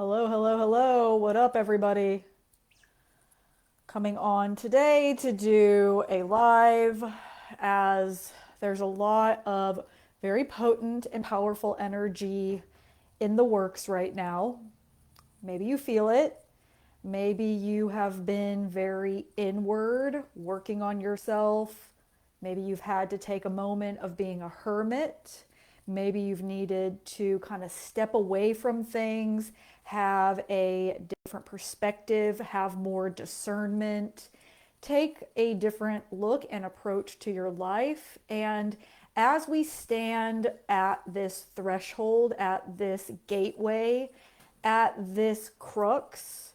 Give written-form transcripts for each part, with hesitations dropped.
Hello, hello, hello. What up, everybody? Coming on today to do a live as there's a lot of very potent and powerful energy in the works right now. Maybe you feel it. Maybe you have been very inward, working on yourself. Maybe you've had to take a moment of being a hermit. Maybe you've needed to kind of step away from things, have a different perspective, have more discernment, take a different look and approach to your life. And as we stand at this threshold, at this gateway, at this crux,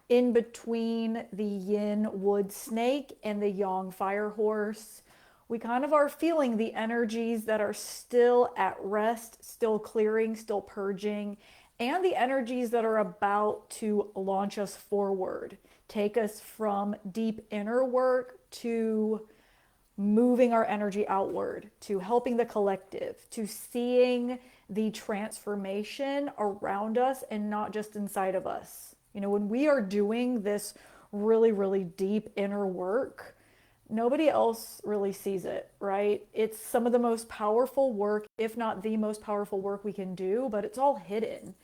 in between the yin wood snake and the yang fire horse, we kind of are feeling the energies that are still at rest, still clearing, still purging, and the energies that are about to launch us forward, take us from deep inner work to moving our energy outward, to helping the collective, to seeing the transformation around us and not just inside of us. You know, when we are doing this really, really deep inner work, nobody else really sees it, right? It's some of the most powerful work, if not the most powerful work we can do, but it's all hidden.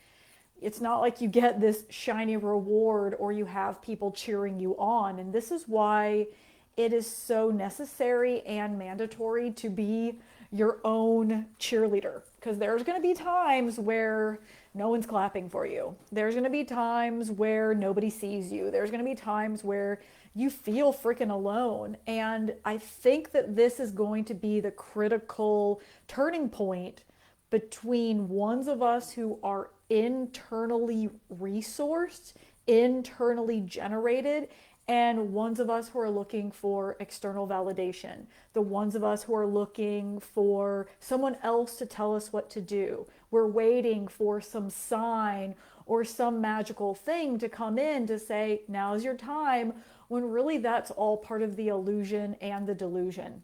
It's not like you get this shiny reward or you have people cheering you on. And this is why it is so necessary and mandatory to be your own cheerleader, because there's going to be times where no one's clapping for you. There's going to be times where nobody sees you. There's going to be times where you feel freaking alone. And I think that this is going to be the critical turning point between ones of us who are internally resourced, internally generated, and ones of us who are looking for external validation, the ones of us who are looking for someone else to tell us what to do. We're waiting for some sign or some magical thing to come in to say, now's your time, when really that's all part of the illusion and the delusion.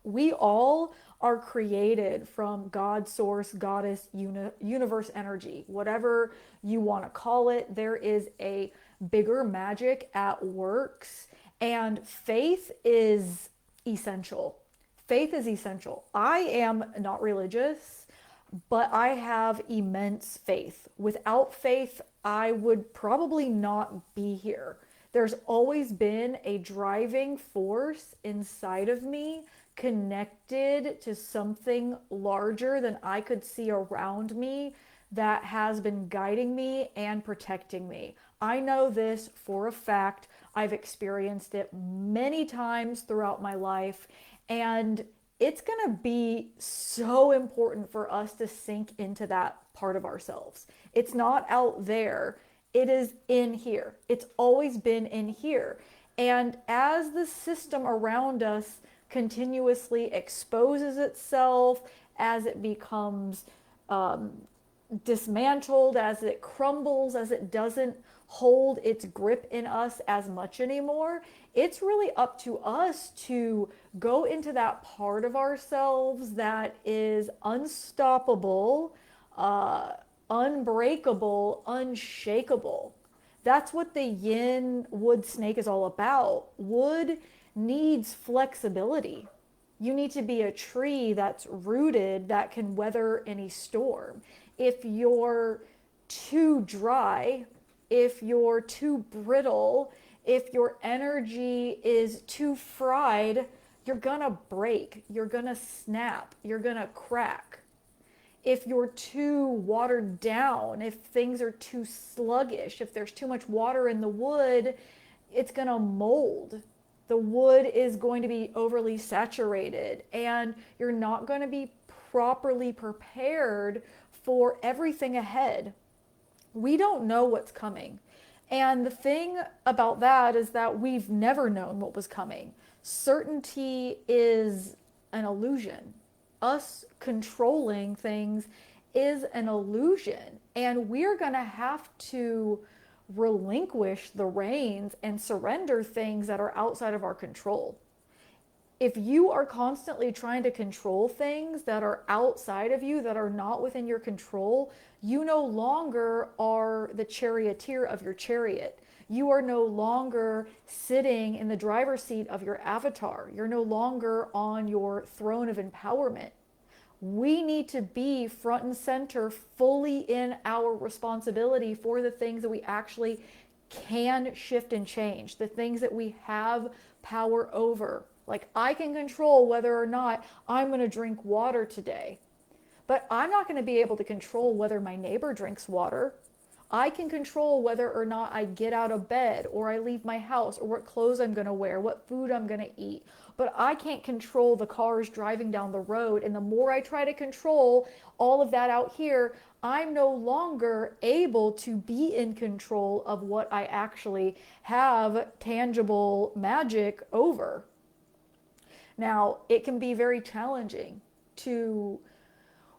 We all are created from God, source, goddess, universe energy, whatever you want to call it. There is a bigger magic at works, and faith is essential. Faith is essential. I am not religious, but I have immense faith. Without faith, I would probably not be here. There's always been a driving force inside of me connected to something larger than I could see around me that has been guiding me and protecting me. I know this for a fact. I've experienced it many times throughout my life, and it's going to be so important for us to sink into that part of ourselves. It's not out there, it is in here. It's always been in here. And as the system around us continuously exposes itself, as it becomes dismantled, as it crumbles, as it doesn't hold its grip in us as much anymore, it's really up to us to go into that part of ourselves that is unstoppable, unbreakable, unshakable. That's what the yin wood snake is all about. Wood needs flexibility. You need to be a tree that's rooted, that can weather any storm. If you're too dry, if you're too brittle, if your energy is too fried, you're gonna break, you're gonna snap, you're gonna crack. If you're too watered down, if things are too sluggish, if there's too much water in the wood, it's gonna mold. The wood is going to be overly saturated, and you're not going to be properly prepared for everything ahead. We don't know what's coming. And the thing about that is that we've never known what was coming. Certainty is an illusion. Us controlling things is an illusion. And we're going to have to relinquish the reins and surrender things that are outside of our control. If you are constantly trying to control things that are outside of you, that are not within your control, you no longer are the charioteer of your chariot. You are no longer sitting in the driver's seat of your avatar. You're no longer on your throne of empowerment. We need to be front and center, fully in our responsibility for the things that we actually can shift and change, the things that we have power over. Like, I can control whether or not I'm going to drink water today, but I'm not going to be able to control whether my neighbor drinks water. I can control whether or not I get out of bed or I leave my house or what clothes I'm going to wear, what food I'm going to eat. But I can't control the cars driving down the road. And the more I try to control all of that out here, I'm no longer able to be in control of what I actually have tangible magic over. Now, it can be very challenging to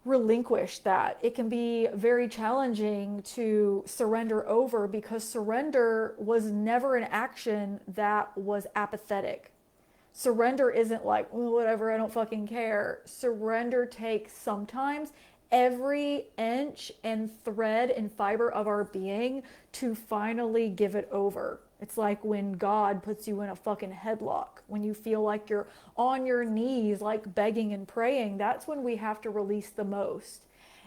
relinquish that. It can be very challenging to surrender over, because surrender was never an action that was apathetic. Surrender isn't like, "Oh, whatever, I don't fucking care." Surrender takes sometimes every inch and thread and fiber of our being to finally give it over. It's like when God puts you in a fucking headlock, when you feel like you're on your knees, like begging and praying. That's when we have to release the most.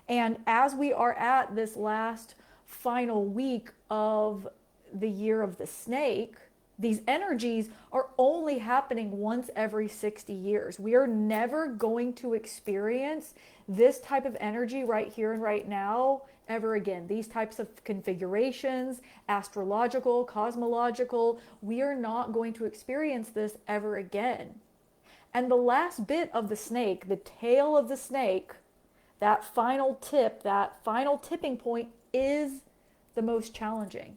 And as we are at this last final week of the year of the snake, these energies are only happening once every 60 years. We are never going to experience this type of energy right here and right now ever again. These types of configurations, astrological, cosmological, we are not going to experience this ever again. And the last bit of the snake, the tail of the snake, that final tip, that final tipping point is the most challenging.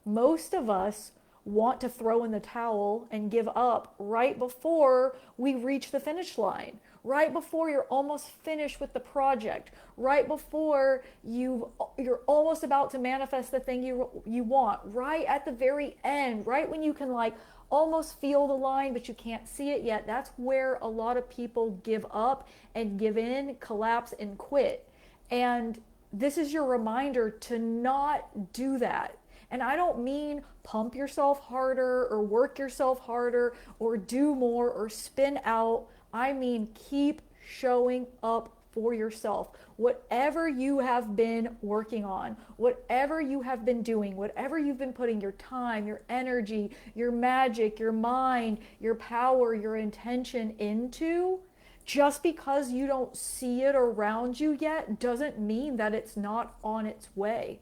Most of us want to throw in the towel and give up right before we reach the finish line, right before you're almost finished with the project, right before you're almost about to manifest the thing you want, right at the very end, right when you can like almost feel the line but you can't see it yet. That's where a lot of people give up and give in, collapse, and quit. And this is your reminder to not do that. And I don't mean pump yourself harder or work yourself harder or do more or spin out. I mean keep showing up for yourself. Whatever you have been working on, whatever you have been doing, whatever you've been putting your time, your energy, your magic, your mind, your power, your intention into, just because you don't see it around you yet doesn't mean that it's not on its way.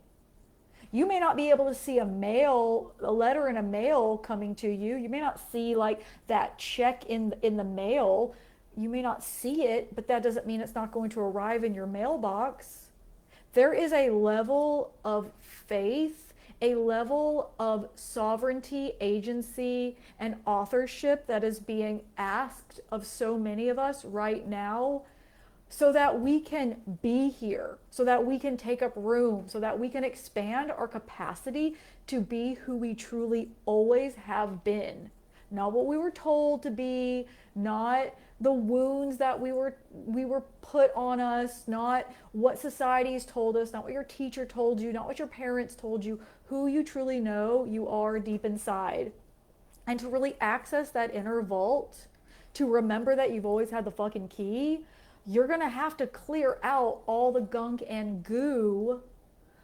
You may not be able to see a letter in a mail coming to you. You may not see like that check in the mail. You may not see it, but that doesn't mean it's not going to arrive in your mailbox. There is a level of faith, a level of sovereignty, agency, and authorship that is being asked of so many of us right now, so that we can be here, so that we can take up room, so that we can expand our capacity to be who we truly always have been. Not what we were told to be, not the wounds that we were put on us, not what society's told us, not what your teacher told you, not what your parents told you, who you truly know you are deep inside. And to really access that inner vault, to remember that you've always had the fucking key, you're going to have to clear out all the gunk and goo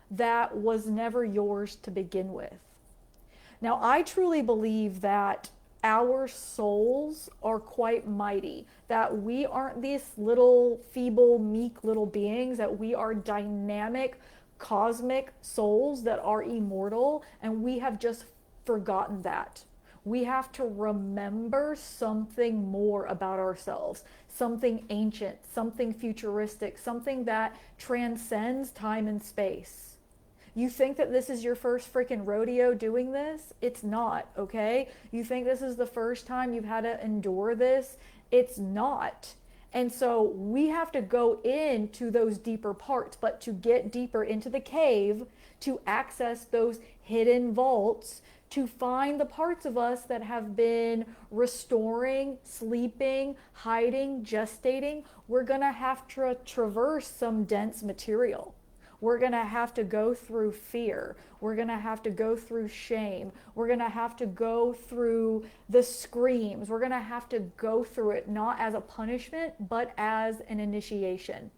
that was never yours to begin with. Now, I truly believe that our souls are quite mighty, that we aren't these little, feeble, meek little beings, that we are dynamic, cosmic souls that are immortal, and we have just forgotten that. We have to remember something more about ourselves, something ancient, something futuristic, something that transcends time and space. You think that this is your first freaking rodeo doing this? It's not, okay? You think this is the first time you've had to endure this? It's not. And so we have to go into those deeper parts, but to get deeper into the cave, to access those hidden vaults, to find the parts of us that have been restoring, sleeping, hiding, gestating. We're going to have to traverse some dense material. We're going to have to go through fear. We're going to have to go through shame. We're going to have to go through the screams. We're going to have to go through it not as a punishment, but as an initiation.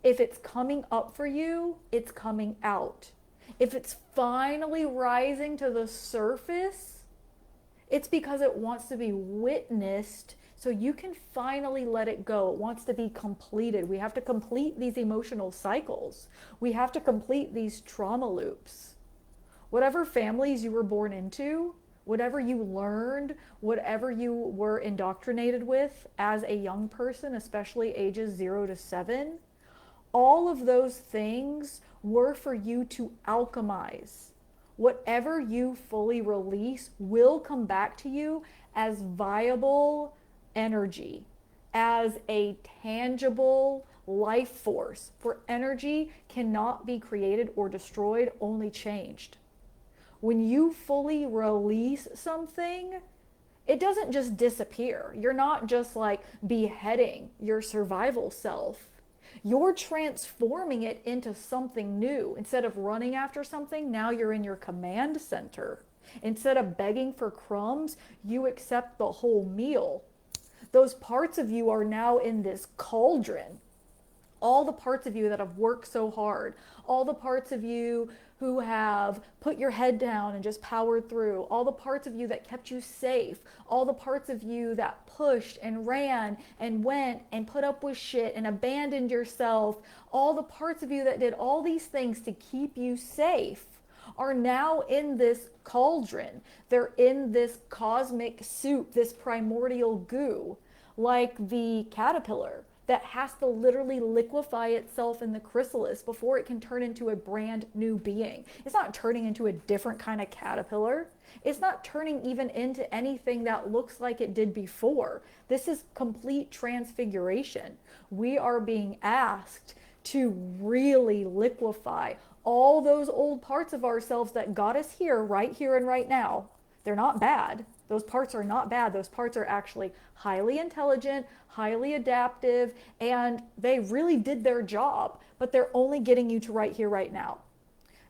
If it's coming up for you, it's coming out. If it's finally rising to the surface, it's because it wants to be witnessed so you can finally let it go. It wants to be completed. We have to complete these emotional cycles. We have to complete these trauma loops. Whatever families you were born into, whatever you learned, whatever you were indoctrinated with as a young person, especially ages 0 to 7, all of those things were for you to alchemize. Whatever you fully release will come back to you as viable energy, as a tangible life force. For energy cannot be created or destroyed, only changed. When you fully release something, it doesn't just disappear. You're not just like beheading your survival self. You're transforming it into something new. Instead of running after something, now you're in your command center. Instead of begging for crumbs, you accept the whole meal. Those parts of you are now in this cauldron. All the parts of you that have worked so hard, all the parts of you who have put your head down and just powered through, all the parts of you that kept you safe, all the parts of you that pushed and ran and went and put up with shit and abandoned yourself, all the parts of you that did all these things to keep you safe are now in this cauldron. They're in this cosmic soup, this primordial goo, like the caterpillar that has to literally liquefy itself in the chrysalis before it can turn into a brand new being. It's not turning into a different kind of caterpillar. It's not turning even into anything that looks like it did before. This is complete transfiguration. We are being asked to really liquefy all those old parts of ourselves that got us here and right now. They're not bad. Those parts are not bad. Those parts are actually highly intelligent, highly adaptive, and they really did their job, but they're only getting you to right here, right now.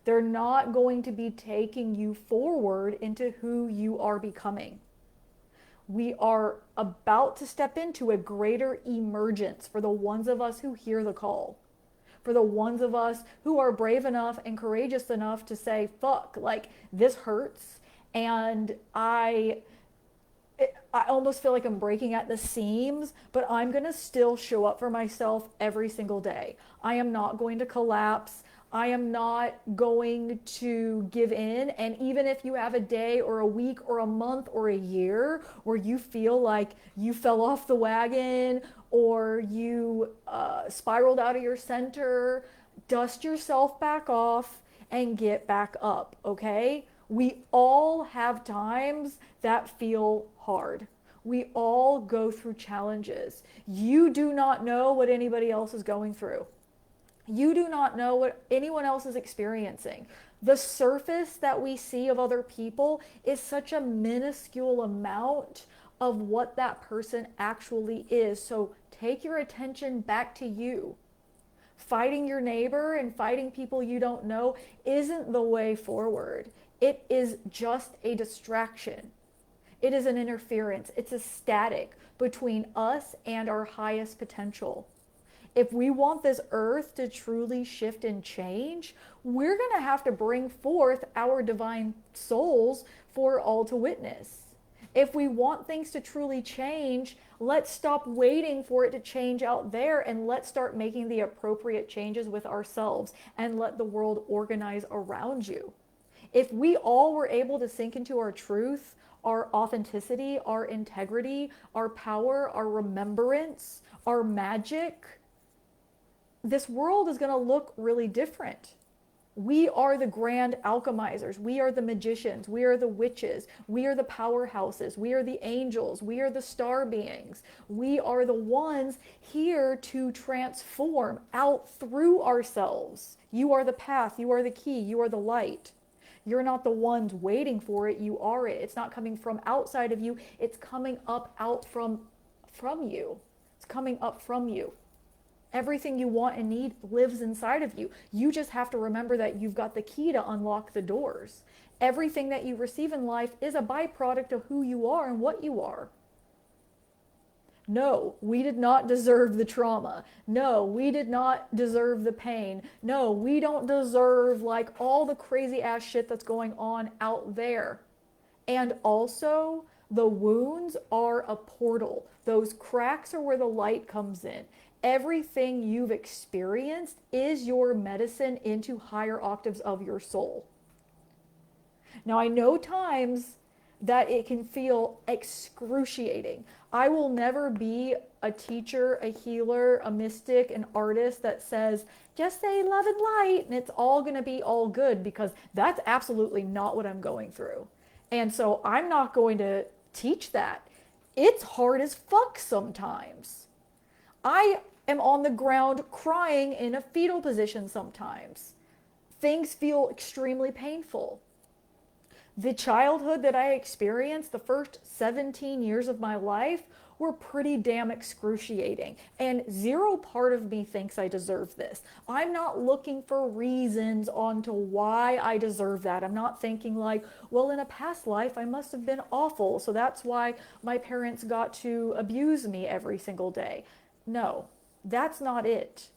They're not going to be taking you forward into who you are becoming. We are about to step into a greater emergence for the ones of us who hear the call. For the ones of us who are brave enough and courageous enough to say, fuck, like this hurts, and I almost feel like I'm breaking at the seams, but I'm going to still show up for myself every single day. I am not going to collapse. I am not going to give in. And even if you have a day or a week or a month or a year where you feel like you fell off the wagon or you spiraled out of your center, dust yourself back off and get back up, okay? We all have times that feel hard. We all go through challenges. You do not know what anybody else is going through. You do not know what anyone else is experiencing. The surface that we see of other people is such a minuscule amount of what that person actually is. So take your attention back to you. Fighting your neighbor and fighting people you don't know isn't the way forward. It is just a distraction. It is an interference. It's a static between us and our highest potential. If we want this earth to truly shift and change, we're going to have to bring forth our divine souls for all to witness. If we want things to truly change, let's stop waiting for it to change out there and let's start making the appropriate changes with ourselves and let the world organize around you. If we all were able to sink into our truth, our authenticity, our integrity, our power, our remembrance, our magic, this world is going to look really different. We are the grand alchemizers. We are the magicians. We are the witches. We are the powerhouses. We are the angels. We are the star beings. We are the ones here to transform out through ourselves. You are the path. You are the key. You are the light. You're not the ones waiting for it. You are it. It's not coming from outside of you. It's coming up out from you. It's coming up from you. Everything you want and need lives inside of you. You just have to remember that you've got the key to unlock the doors. Everything that you receive in life is a byproduct of who you are and what you are. No, we did not deserve the trauma. No, we did not deserve the pain. No, we don't deserve like all the crazy ass shit that's going on out there. And also, the wounds are a portal. Those cracks are where the light comes in. Everything you've experienced is your medicine into higher octaves of your soul. Now, I know times that it can feel excruciating. I will never be a teacher, a healer, a mystic, an artist that says, just say love and light and it's all going to be all good, because that's absolutely not what I'm going through. And so I'm not going to teach that. It's hard as fuck sometimes. I am on the ground crying in a fetal position sometimes. Things feel extremely painful. The childhood that I experienced, the first 17 years of my life, were pretty damn excruciating. And zero part of me thinks I deserve this. I'm not looking for reasons onto why I deserve that. I'm not thinking like, well, in a past life, I must have been awful, so that's why my parents got to abuse me every single day. No, that's not it.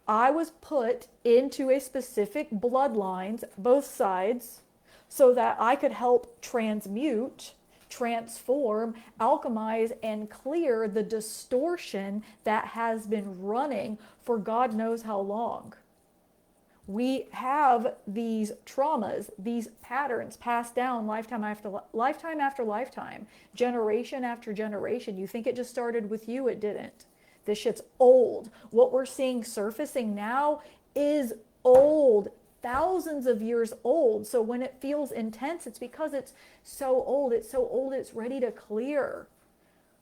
I was put into a specific bloodlines, both sides, so that I could help transmute, transform, alchemize, and clear the distortion that has been running for God knows how long. We have these traumas, these patterns passed down lifetime after lifetime, generation after generation. You think it just started with you? It didn't. This shit's old. What we're seeing surfacing now is old. Thousands of years old. So when it feels intense, it's because it's so old. It's so old, it's ready to clear.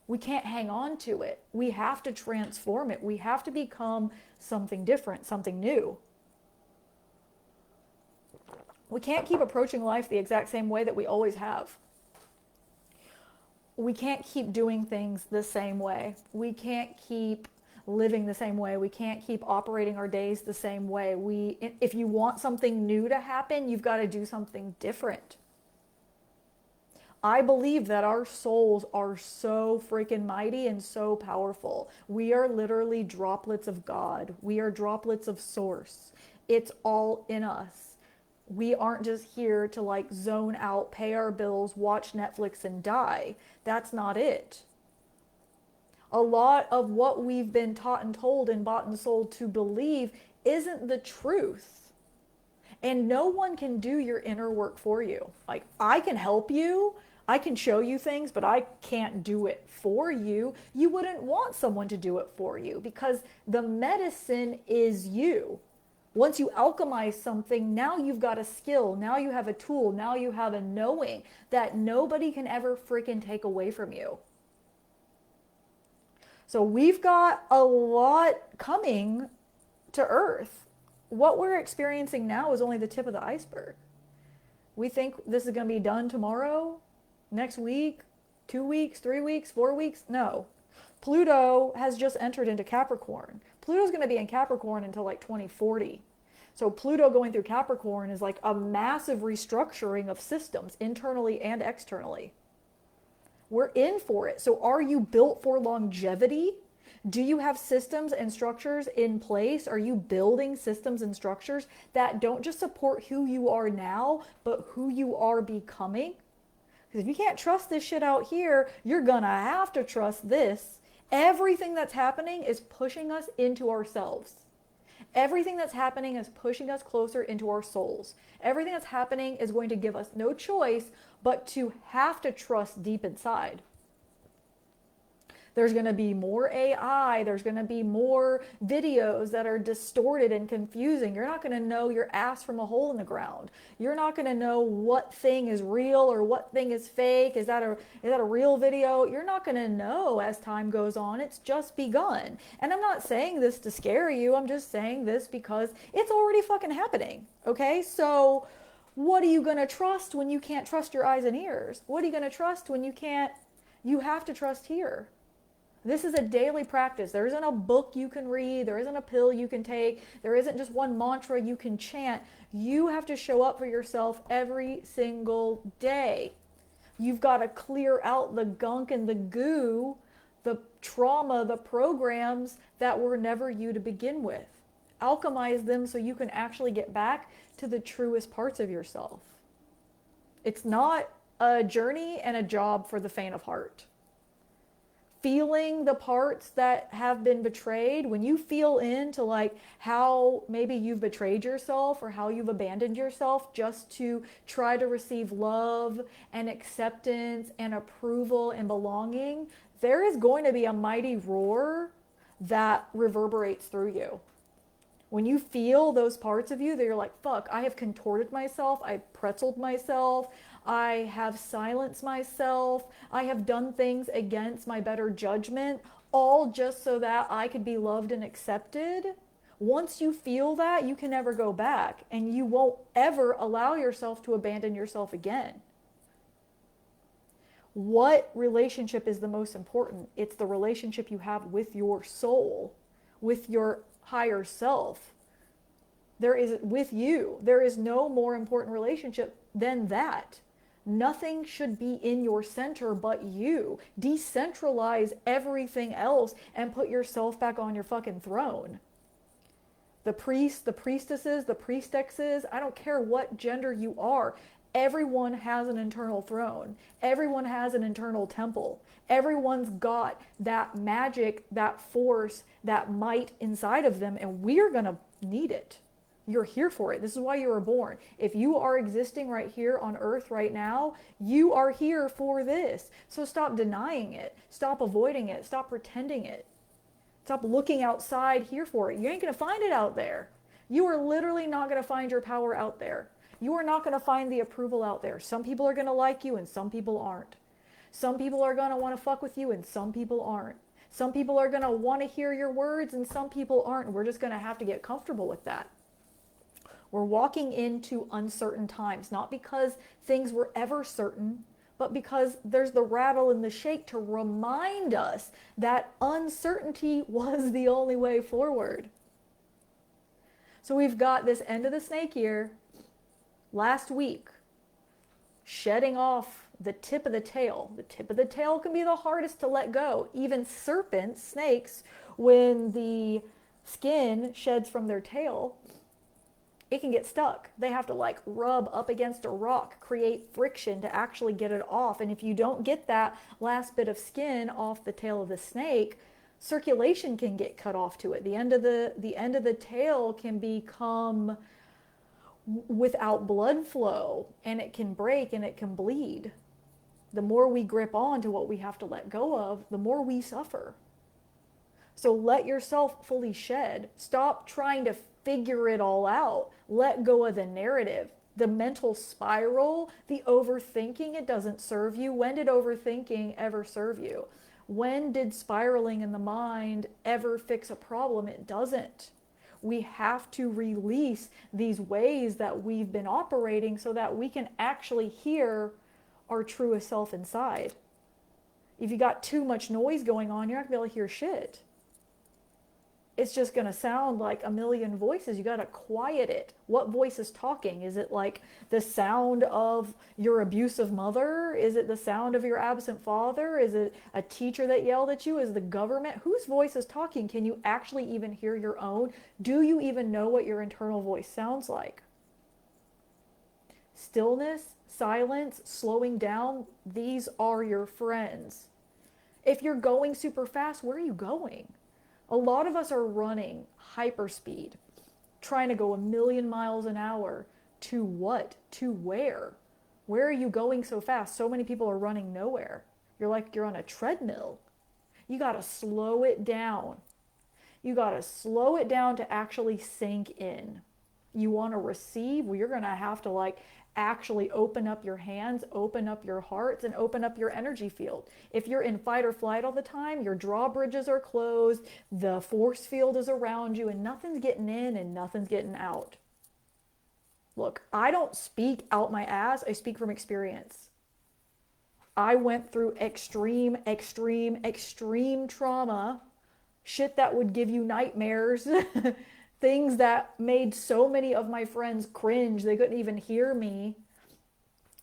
We can't hang on to it. We have to transform it. We have to become something different, something new. We can't keep approaching life the exact same way that we always have. We can't keep doing things the same way. We can't keep living the same way. We can't keep operating our days the same way. If you want something new to happen, you've got to do something different. I believe that our souls are so freaking mighty and so powerful. We are literally droplets of God. We are droplets of Source. It's all in us. We aren't just here to like zone out, pay our bills, watch Netflix and die. That's not it. A lot of what we've been taught and told and bought and sold to believe isn't the truth. And no one can do your inner work for you. Like, I can help you, I can show you things, but I can't do it for you. You wouldn't want someone to do it for you because the medicine is you. Once you alchemize something, now you've got a skill, now you have a tool, now you have a knowing that nobody can ever freaking take away from you. So we've got a lot coming to Earth. What we're experiencing now is only the tip of the iceberg. We think this is going to be done tomorrow, next week, 2 weeks, 3 weeks, 4 weeks. No. Pluto has just entered into Capricorn. Pluto's going to be in Capricorn until like 2040. So Pluto going through Capricorn is like a massive restructuring of systems, internally and externally. We're in for it. So are you built for longevity? Do you have systems and structures in place? Are you building systems and structures that don't just support who you are now, but who you are becoming? Because if you can't trust this shit out here, you're gonna have to trust this. Everything that's happening is pushing us into ourselves. Everything that's happening is pushing us closer into our souls. Everything that's happening is going to give us no choice but to have to trust deep inside. There's going to be more AI. There's going to be more videos that are distorted and confusing. You're not going to know your ass from a hole in the ground. You're not going to know what thing is real or what thing is fake. Is that a real video? You're not going to know as time goes on. It's just begun. And I'm not saying this to scare you. I'm just saying this because it's already fucking happening. Okay? So What are you going to trust when you can't trust your eyes and ears? What are you going to trust when you can't? You have to trust here. This is a daily practice. There isn't a book you can read. There isn't a pill you can take. There isn't just one mantra you can chant. You have to show up for yourself every single day. You've got to clear out the gunk and the goo, the trauma, the programs that were never you to begin with. Alchemize them so you can actually get back to the truest parts of yourself. It's not a journey and a job for the faint of heart. Feeling the parts that have been betrayed, when you feel into like how maybe you've betrayed yourself or how you've abandoned yourself just to try to receive love and acceptance and approval and belonging, there is going to be a mighty roar that reverberates through you. When you feel those parts of you that you're like, fuck, I have contorted myself, I've pretzeled myself, I have silenced myself, I have done things against my better judgment, all just so that I could be loved and accepted. Once you feel that, you can never go back, and you won't ever allow yourself to abandon yourself again. What relationship is the most important? It's the relationship you have with your soul, with your higher self. There is with you. There is no more important relationship than that. Nothing should be in your center but you. Decentralize everything else and put yourself back on your fucking throne. The priests, the priestesses, the priestesses, I don't care what gender you are. Everyone has an internal throne. Everyone has an internal temple. Everyone's got that magic, that force, that might inside of them, and we're going to need it. You're here for it. This is why you were born. If you are existing right here on earth right now, you are here for this. So stop denying it. Stop avoiding it. Stop pretending it. Stop looking outside here for it. You ain't going to find it out there. You are literally not going to find your power out there. You are not going to find the approval out there. Some people are going to like you and some people aren't. Some people are going to want to fuck with you and some people aren't. Some people are going to want to hear your words and some people aren't. We're just going to have to get comfortable with that. We're walking into uncertain times, not because things were ever certain, but because there's the rattle and the shake to remind us that uncertainty was the only way forward. So we've got this end of the snake year, last week, shedding off the tip of the tail. The tip of the tail can be the hardest to let go. Even serpents, snakes, when the skin sheds from their tail, it can get stuck. They have to like rub up against a rock, create friction to actually get it off. And if you don't get that last bit of skin off the tail of the snake, circulation can get cut off to it. The end of the tail can become without blood flow, and it can break and it can bleed. The more we grip on to what we have to let go of, the more we suffer. So let yourself fully shed. Stop trying to figure it all out. Let go of the narrative. The mental spiral, the overthinking, it doesn't serve you. When did overthinking ever serve you? When did spiraling in the mind ever fix a problem? It doesn't. We have to release these ways that we've been operating so that we can actually hear our truest self inside. If you got too much noise going on, you're not going to be able to hear shit. It's just going to sound like a million voices. You got to quiet it. What voice is talking? Is it like the sound of your abusive mother? Is it the sound of your absent father? Is it a teacher that yelled at you? Is it the government? Whose voice is talking? Can you actually even hear your own? Do you even know what your internal voice sounds like? Stillness, silence, slowing down, these are your friends. If you're going super fast, where are you going? A lot of us are running hyperspeed, trying to go 1,000,000 miles an hour. To what? To where? Where are you going so fast? So many people are running nowhere. You're like you're on a treadmill. You got to slow it down. You got to slow it down to actually sink in. You want to receive? Well, you're going to have to like actually open up your hands, open up your hearts, and open up your energy field. If you're in fight or flight all the time, your drawbridges are closed, the force field is around you, and nothing's getting in and nothing's getting out. Look, I don't speak out my ass, I speak from experience. I went through extreme, extreme, extreme trauma, shit that would give you nightmares, things that made so many of my friends cringe, they couldn't even hear me.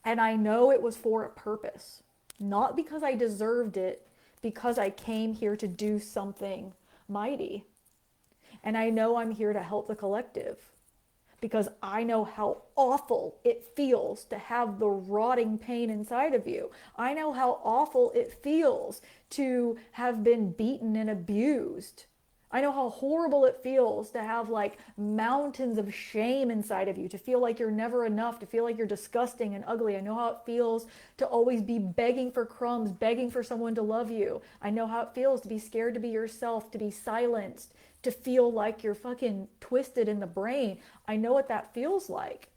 And I know it was for a purpose, not because I deserved it, because I came here to do something mighty. And I know I'm here to help the collective because I know how awful it feels to have the rotting pain inside of you. I know how awful it feels to have been beaten and abused. I know how horrible it feels to have like mountains of shame inside of you, to feel like you're never enough, to feel like you're disgusting and ugly. I know how it feels to always be begging for crumbs, begging for someone to love you. I know how it feels to be scared to be yourself, to be silenced, to feel like you're fucking twisted in the brain. I know what that feels like.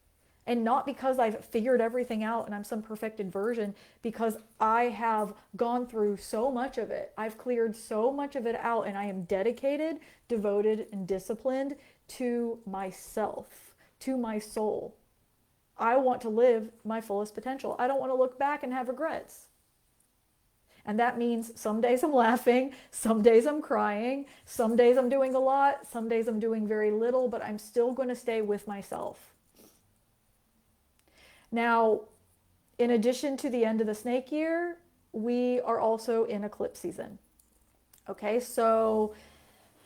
And not because I've figured everything out and I'm some perfected version, because I have gone through so much of it. I've cleared so much of it out, and I am dedicated, devoted, and disciplined to myself, to my soul. I want to live my fullest potential. I don't want to look back and have regrets. And that means some days I'm laughing, some days I'm crying, some days I'm doing a lot, some days I'm doing very little, but I'm still going to stay with myself. Now, in addition to the end of the snake year, we are also in eclipse season. Okay, so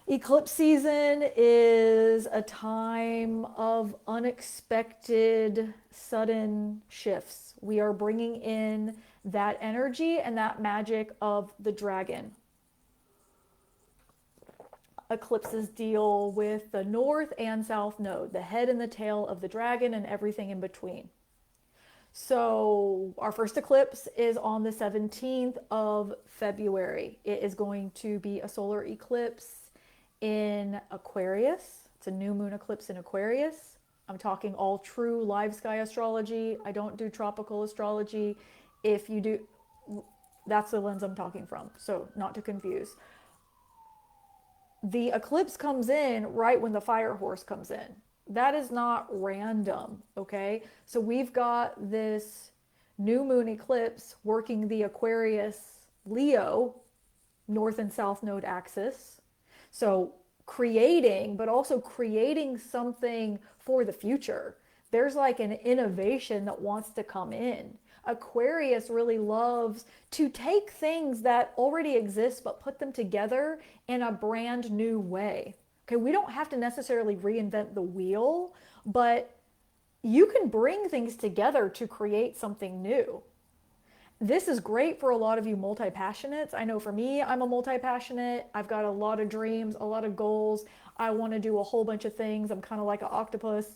eclipse season is a time of unexpected, sudden shifts. We are bringing in that energy and that magic of the dragon. Eclipses deal with the north and south node, the head and the tail of the dragon, and everything in between. So our first eclipse is on the 17th of February. It is going to be a solar eclipse in Aquarius. It's a new moon eclipse in Aquarius. I'm talking all true live sky astrology. I don't do tropical astrology. If you do, that's the lens I'm talking from. So not to confuse. The eclipse comes in right when the fire horse comes in. That is not random, okay? So we've got this new moon eclipse working the Aquarius Leo north and south node axis. So creating, but also creating something for the future. There's like an innovation that wants to come in. Aquarius really loves to take things that already exist, but put them together in a brand new way. Okay, we don't have to necessarily reinvent the wheel, but you can bring things together to create something new. This is great for a lot of you multi-passionates. I know for me, I'm a multi-passionate. I've got a lot of dreams, a lot of goals. I want to do a whole bunch of things. I'm kind of like an octopus.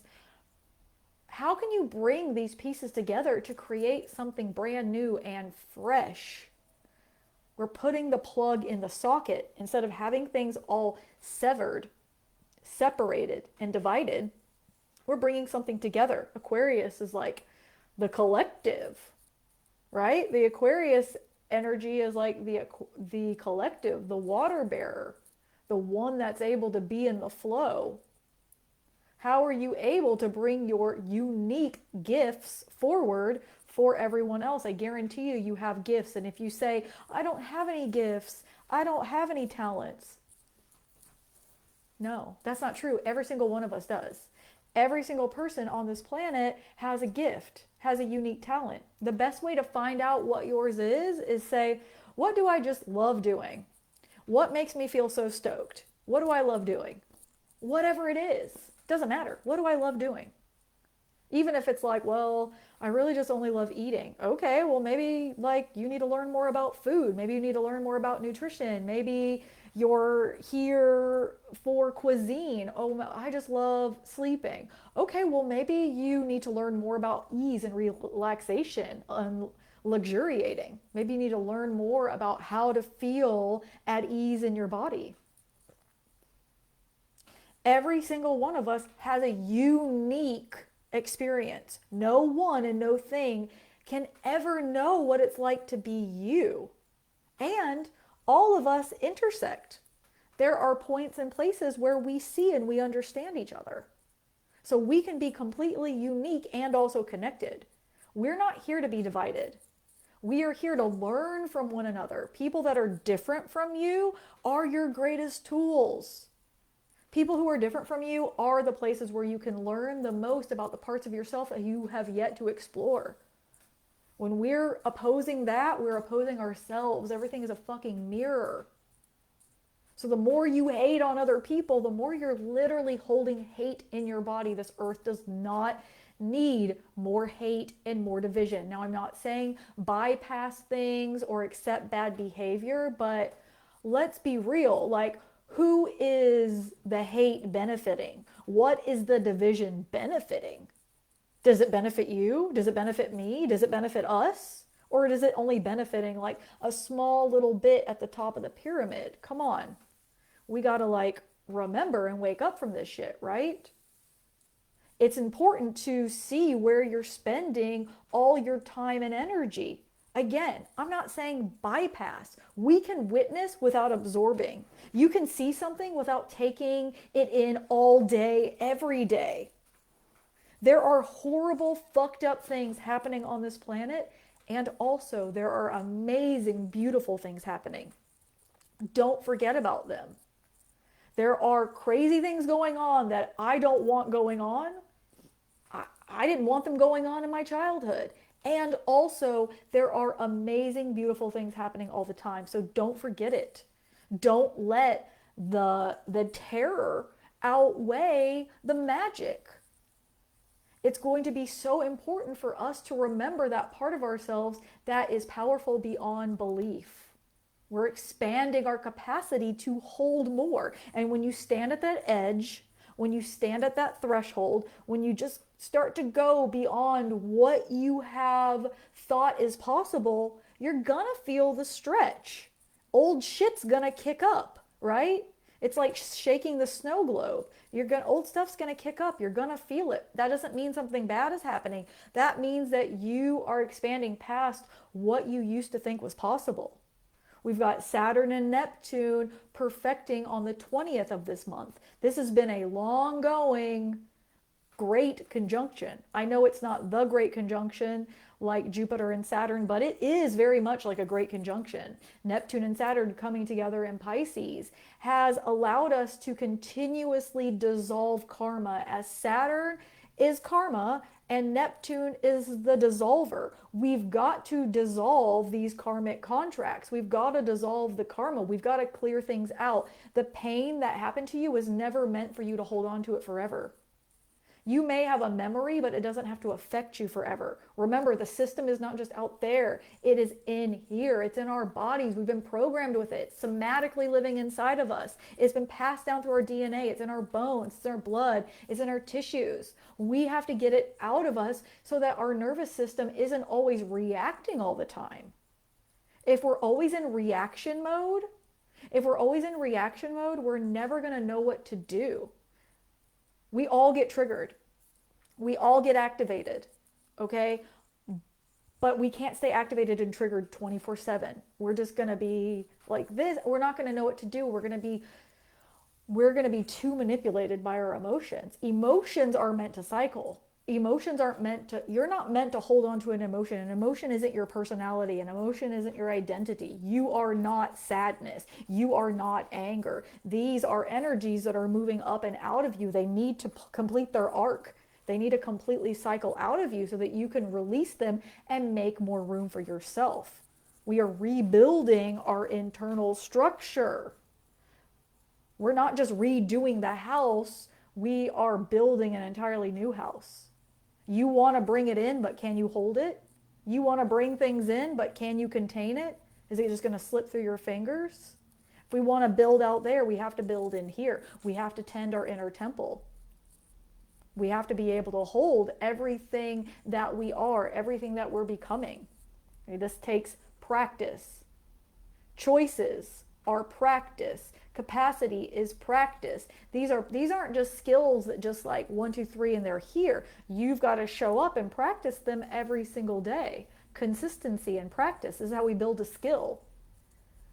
How can you bring these pieces together to create something brand new and fresh? We're putting the plug in the socket instead of having things all severed, separated, and divided. We're bringing something together. Aquarius is like the collective, right? The Aquarius energy is like the collective, the water bearer, the one that's able to be in the flow. How are you able to bring your unique gifts forward for everyone else? I guarantee you, you have gifts. And if you say, I don't have any gifts, I don't have any talents. No, that's not true. Every single one of us does. Every single person on this planet has a gift, has a unique talent. The best way to find out what yours is say, what do I just love doing? What makes me feel so stoked? What do I love doing? Whatever it is, doesn't matter. What do I love doing? Even if it's like, well, I really just only love eating. Okay, well, maybe like you need to learn more about food. Maybe you need to learn more about nutrition. Maybe you're here for cuisine. Oh, I just love sleeping. Okay, well, maybe you need to learn more about ease and relaxation and luxuriating. Maybe you need to learn more about how to feel at ease in your body. Every single one of us has a unique experience. No one and no thing can ever know what it's like to be you. And all of us intersect. There are points and places where we see and we understand each other. So we can be completely unique and also connected. We're not here to be divided. We are here to learn from one another. People that are different from you are your greatest tools. People who are different from you are the places where you can learn the most about the parts of yourself that you have yet to explore. When we're opposing that, we're opposing ourselves. Everything is a fucking mirror. So the more you hate on other people, the more you're literally holding hate in your body. This earth does not need more hate and more division. Now, I'm not saying bypass things or accept bad behavior, but let's be real. Like, who is the hate benefiting? What is the division benefiting? Does it benefit you? Does it benefit me? Does it benefit us? Or is it only benefiting like a small little bit at the top of the pyramid? Come on. We got to like remember and wake up from this shit, right? It's important to see where you're spending all your time and energy. Again, I'm not saying bypass. We can witness without absorbing. You can see something without taking it in all day, every day. There are horrible, fucked up things happening on this planet, and also there are amazing, beautiful things happening. Don't forget about them. There are crazy things going on that I don't want going on. I didn't want them going on in my childhood. And also, there are amazing, beautiful things happening all the time. So don't forget it. Don't let the terror outweigh the magic. It's going to be so important for us to remember that part of ourselves that is powerful beyond belief. We're expanding our capacity to hold more. And when you stand at that edge, when you stand at that threshold, when you just start to go beyond what you have thought is possible, you're gonna feel the stretch. Old shit's gonna kick up, right? It's like shaking the snow globe. Old stuff's gonna kick up. You're gonna feel it. That doesn't mean something bad is happening. That means that you are expanding past what you used to think was possible. We've got Saturn and Neptune perfecting on the 20th of this month. This has been a long going great conjunction. I know it's not the great conjunction like Jupiter and Saturn, but it is very much like a great conjunction. Neptune and Saturn coming together in Pisces has allowed us to continuously dissolve karma, as Saturn is karma and Neptune is the dissolver. We've got to dissolve these karmic contracts. We've got to dissolve the karma. We've got to clear things out. The pain that happened to you was never meant for you to hold on to it forever. You may have a memory, but it doesn't have to affect you forever. Remember, the system is not just out there. It is in here. It's in our bodies. We've been programmed with it, somatically living inside of us. It's been passed down through our DNA. It's in our bones. It's in our blood. It's in our tissues. We have to get it out of us so that our nervous system isn't always reacting all the time. If we're always in reaction mode, we're never going to know what to do. We all get triggered. We all get activated, okay? But we can't stay activated and triggered 24/7. We're just going to be like this. We're not going to know what to do. We're going to be too manipulated by our emotions. Emotions are meant to cycle. Emotions aren't meant to, you're not meant to hold on to an emotion. An emotion isn't your personality. An emotion isn't your identity. You are not sadness. You are not anger. These are energies that are moving up and out of you. They need to complete their arc. They need to completely cycle out of you so that you can release them and make more room for yourself. We are rebuilding our internal structure. We're not just redoing the house. We are building an entirely new house. You want to bring it in, but can you hold it? You want to bring things in, but can you contain it? Is it just going to slip through your fingers? If we want to build out there, we have to build in here. We have to tend our inner temple. We have to be able to hold everything that we are, everything that we're becoming. Okay, this takes practice. Choices are practice. Capacity is practice. These aren't just skills that just like 1, 2, 3 and they're here. You've got to show up and practice them every single day. Consistency and practice is how we build a skill.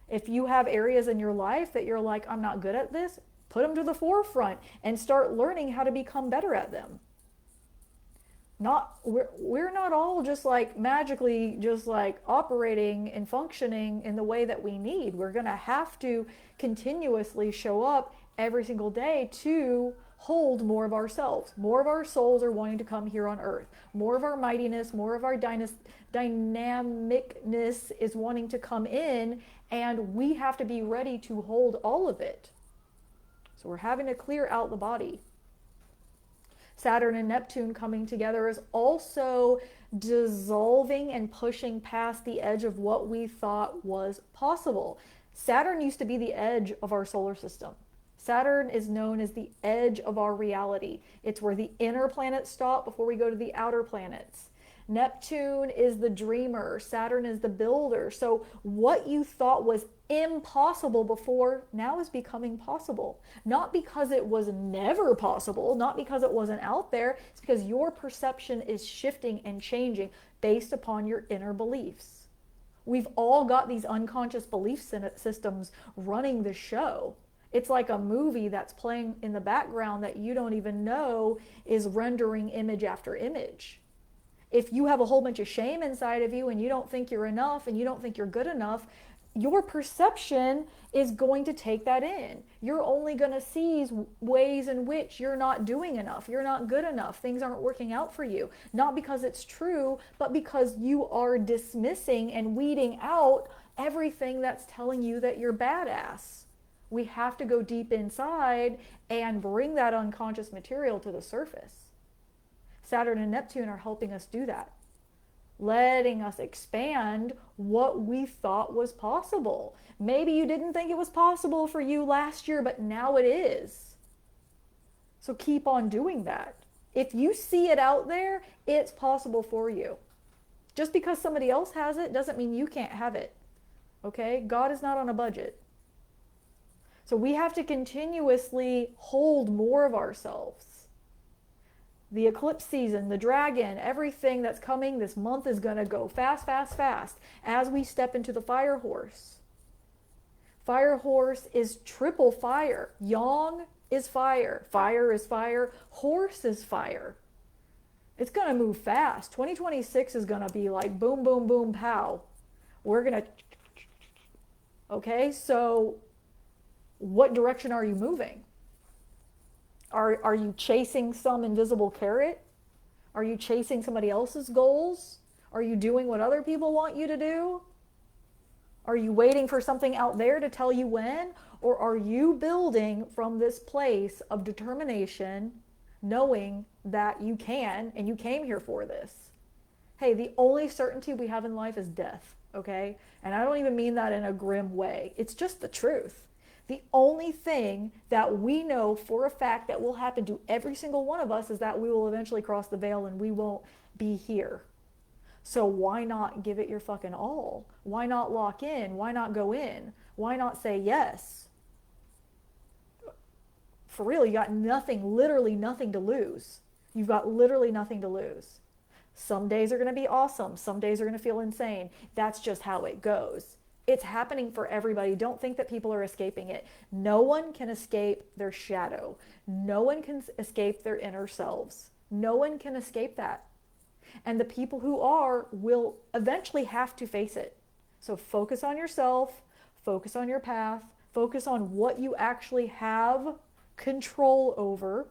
If you have areas in your life that you're like, I'm not good at this, Put them to the forefront and start learning how to become better at them. We're not all just like magically just like operating and functioning in the way that we need. We're going to have to continuously show up every single day to hold more of ourselves. More of our souls are wanting to come here on earth. More of our mightiness, more of our dynamicness is wanting to come in, and we have to be ready to hold all of it. So we're having to clear out the body. Saturn and Neptune coming together is also dissolving and pushing past the edge of what we thought was possible. Saturn used to be the edge of our solar system. Saturn is known as the edge of our reality. It's where the inner planets stop before we go to the outer planets. Neptune is the dreamer. Saturn is the builder. So what you thought was impossible before now is becoming possible. Not because it was never possible, not because it wasn't out there. It's because your perception is shifting and changing based upon your inner beliefs. We've all got these unconscious belief systems running the show. It's like a movie that's playing in the background that you don't even know is rendering image after image. If you have a whole bunch of shame inside of you and you don't think you're enough and you don't think you're good enough, your perception is going to take that in. You're only going to see ways in which you're not doing enough, you're not good enough, things aren't working out for you. Not because it's true, but because you are dismissing and weeding out everything that's telling you that you're badass. We have to go deep inside and bring that unconscious material to the surface. Saturn and Neptune are helping us do that, letting us expand what we thought was possible. Maybe you didn't think it was possible for you last year, but now it is. So keep on doing that. If you see it out there, it's possible for you. Just because somebody else has it doesn't mean you can't have it. Okay? God is not on a budget. So we have to continuously hold more of ourselves. The eclipse season, the dragon, everything that's coming this month is going to go fast, fast, fast as we step into the fire horse. Fire horse is triple fire. Yang is fire. Fire is fire. Horse is fire. It's going to move fast. 2026 is going to be like boom, boom, boom, pow. We're going to... Okay, so what direction are you moving? Are you chasing some invisible carrot? Are you chasing somebody else's goals? Are you doing what other people want you to do? Are you waiting for something out there to tell you when? Or are you building from this place of determination, knowing that you can and you came here for this? Hey, the only certainty we have in life is death, okay? And I don't even mean that in a grim way. It's just the truth. The only thing that we know for a fact that will happen to every single one of us is that we will eventually cross the veil and we won't be here. So why not give it your fucking all? Why not lock in? Why not go in? Why not say yes? For real, you got nothing, literally nothing to lose. You've got literally nothing to lose. Some days are going to be awesome. Some days are going to feel insane. That's just how it goes. It's happening for everybody. Don't think that people are escaping it. No one can escape their shadow. No one can escape their inner selves. No one can escape that. And the people who are will eventually have to face it. So focus on yourself, focus on your path, focus on what you actually have control over.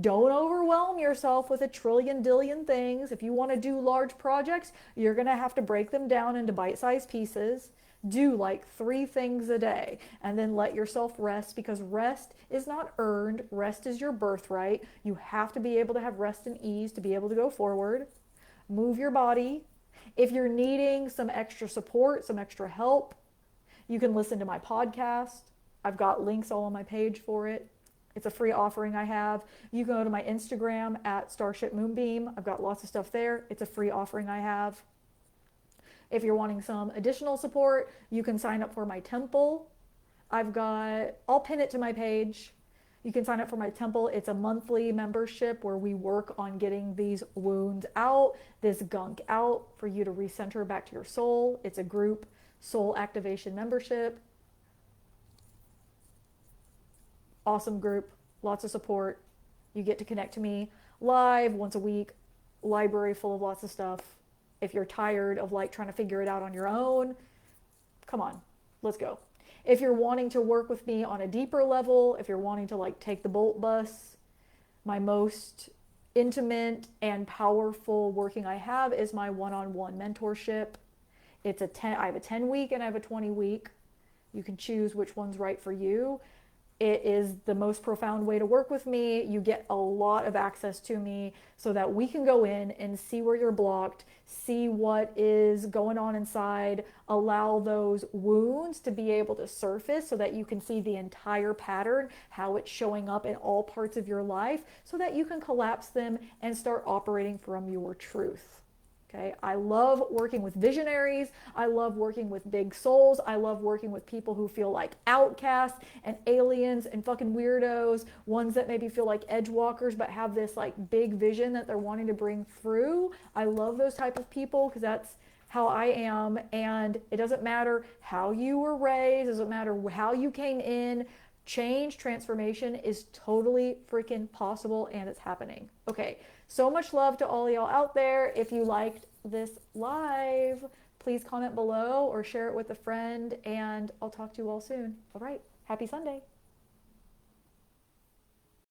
Don't overwhelm yourself with a trillion dillion things. If you want to do large projects, you're going to have to break them down into bite-sized pieces. Do like 3 things a day and then let yourself rest, because rest is not earned. Rest is your birthright. You have to be able to have rest and ease to be able to go forward. Move your body. If you're needing some extra support, some extra help, you can listen to my podcast. I've got links all on my page for it. It's a free offering I have. You can go to my Instagram at Starship Moonbeam. I've got lots of stuff there. It's a free offering I have. If you're wanting some additional support, you can sign up for my temple. I'll pin it to my page. You can sign up for my temple. It's a monthly membership where we work on getting these wounds out, this gunk out, for you to recenter back to your soul. It's a group soul activation membership. Awesome group, lots of support. You get to connect to me live once a week, library full of lots of stuff. If you're tired of like trying to figure it out on your own, come on, let's go. If you're wanting to work with me on a deeper level, if you're wanting to like take the bolt bus, my most intimate and powerful working I have is my one-on-one mentorship. I have a 10 week and I have a 20 week. You can choose which one's right for you. It is the most profound way to work with me. You get a lot of access to me so that we can go in and see where you're blocked, see what is going on inside, allow those wounds to be able to surface so that you can see the entire pattern, how it's showing up in all parts of your life, so that you can collapse them and start operating from your truth. Okay, I love working with visionaries. I love working with big souls. I love working with people who feel like outcasts and aliens and fucking weirdos, ones that maybe feel like edge walkers but have this like big vision that they're wanting to bring through. I love those type of people because that's how I am, and it doesn't matter how you were raised, it doesn't matter how you came in. Change, transformation is totally freaking possible and it's happening. Okay, so much love to all y'all out there. If you liked this live, please comment below or share it with a friend, and I'll talk to you all soon. All right, happy Sunday.